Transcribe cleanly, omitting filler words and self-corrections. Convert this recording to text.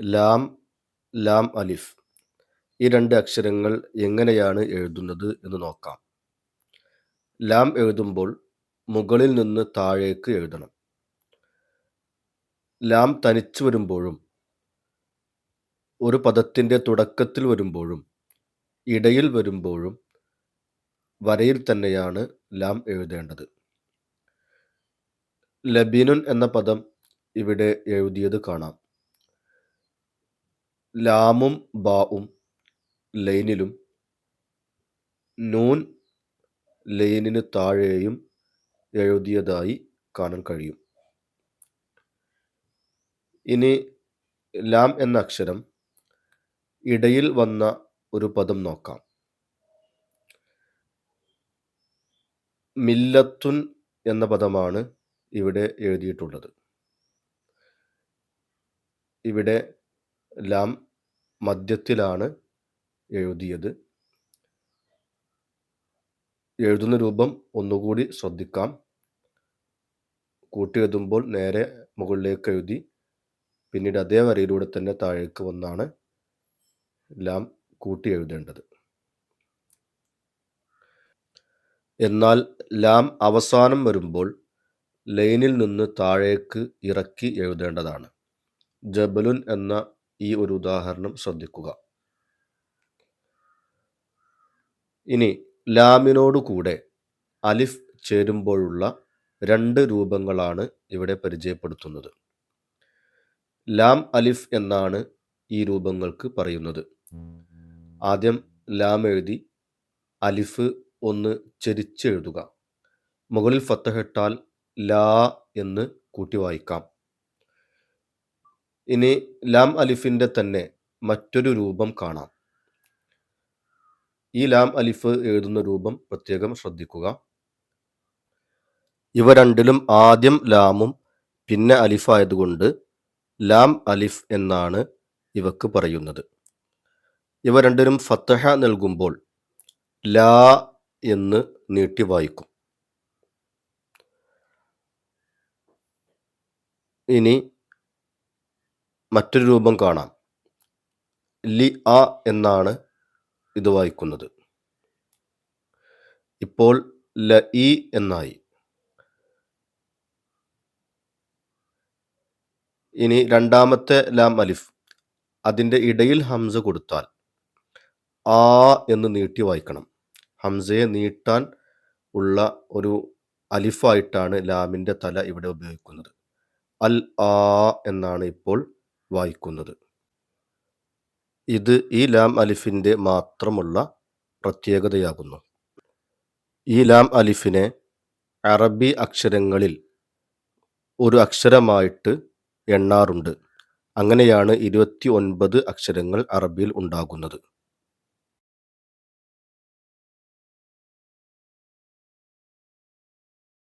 ലാം, ലാം അലിഫ് ഈ രണ്ട് അക്ഷരങ്ങൾ എങ്ങനെയാണ് എഴുതുന്നത് എന്ന് നോക്കാം. ലാം എഴുതുമ്പോൾ മുകളിൽ നിന്ന് താഴേക്ക് എഴുതണം. ലാം തനിച്ച് വരുമ്പോഴും ഒരു പദത്തിൻ്റെ തുടക്കത്തിൽ വരുമ്പോഴും ഇടയിൽ വരുമ്പോഴും വരയിൽ തന്നെയാണ് ലാം എഴുതേണ്ടത്. ലബീനുൻ എന്ന പദം ഇവിടെ എഴുതിയത് കാണാം. ലാമും ബാവും ലൈനിലും നൂൻ ലൈനിന് താഴെയും എഴുതിയതായി കാണാൻ കഴിയും. ഇനി ലാം എന്ന അക്ഷരം ഇടയിൽ വന്ന ഒരു പദം നോക്കാം. മില്ലത്തുൻ എന്ന പദമാണ് ഇവിടെ എഴുതിയിട്ടുള്ളത്. ഇവിടെ ലാം മധ്യത്തിലാണ് എഴുതിയത്. എഴുതുന്ന രൂപം ഒന്നുകൂടി ശ്രദ്ധിക്കാം. കൂട്ടി എഴുതുമ്പോൾ നേരെ മുകളിലേക്ക് എഴുതി പിന്നീട് അതേ വരയിലൂടെ തന്നെ താഴേക്ക് വന്നാണ് ലാം കൂട്ടി എഴുതേണ്ടത്. എന്നാൽ ലാം അവസാനം വരുമ്പോൾ ലൈനിൽ നിന്ന് താഴേക്ക് ഇറക്കി എഴുതേണ്ടതാണ്. ജബലുൻ എന്ന ഈ ഒരു ഉദാഹരണം ശ്രദ്ധിക്കുക. ഇനി ലാമിനോട് കൂടെ അലിഫ് ചേരുമ്പോഴുള്ള രണ്ട് രൂപങ്ങളാണ് ഇവിടെ പരിചയപ്പെടുത്തുന്നത്. ലാം അലിഫ് എന്നാണ് ഈ രൂപങ്ങൾക്ക് പറയുന്നത്. ആദ്യം ലാം എഴുതി അലിഫ് ഒന്ന് ചെരിച്ചെഴുതുക. മുകളിൽ ഫത്തഹിട്ടാൽ ലാ എന്ന് കൂട്ടി വായിക്കാം. ഇനി ലാം അലിഫിൻ്റെ തന്നെ മറ്റൊരു രൂപം കാണാം. ഈ ലാം അലിഫ് എഴുതുന്ന രൂപം പ്രത്യേകം ശ്രദ്ധിക്കുക. ഇവ രണ്ടിലും ആദ്യം ലാമും പിന്നെ അലിഫായതുകൊണ്ട് ലാം അലിഫ് എന്നാണ് ഇവക്ക് പറയുന്നത്. ഇവ രണ്ടിനും ഫത്തഹ നൽകുമ്പോൾ ലാ എന്ന് നീട്ടി വായിക്കും. ഇനി മറ്റൊരു രൂപം കാണാം. ലി ആ എന്നാണ് ഇത് വായിക്കുന്നത്. ഇപ്പോൾ ല ഈ എന്നായി. ഇനി രണ്ടാമത്തെ ലാം അലിഫ് അതിൻ്റെ ഇടയിൽ ഹംസ കൊടുത്താൽ ആ എന്ന് നീട്ടി വായിക്കണം. ഹംസയെ നീട്ടാൻ ഉള്ള ഒരു അലിഫായിട്ടാണ് ലാമിൻ്റെ തല ഇവിടെ ഉപയോഗിക്കുന്നത്. അൽ ആ എന്നാണ് ഇപ്പോൾ വായിക്കുന്നത്. ഇത് ഈ ലാം അലിഫിൻ്റെ മാത്രമുള്ള പ്രത്യേകതയാകുന്നു. ഈ ലാം അലിഫിനെ അറബി അക്ഷരങ്ങളിൽ ഒരു അക്ഷരമായിട്ട് എണ്ണാറുണ്ട്. അങ്ങനെയാണ് 29 അക്ഷരങ്ങൾ അറബിയിൽ ഉണ്ടാകുന്നത്.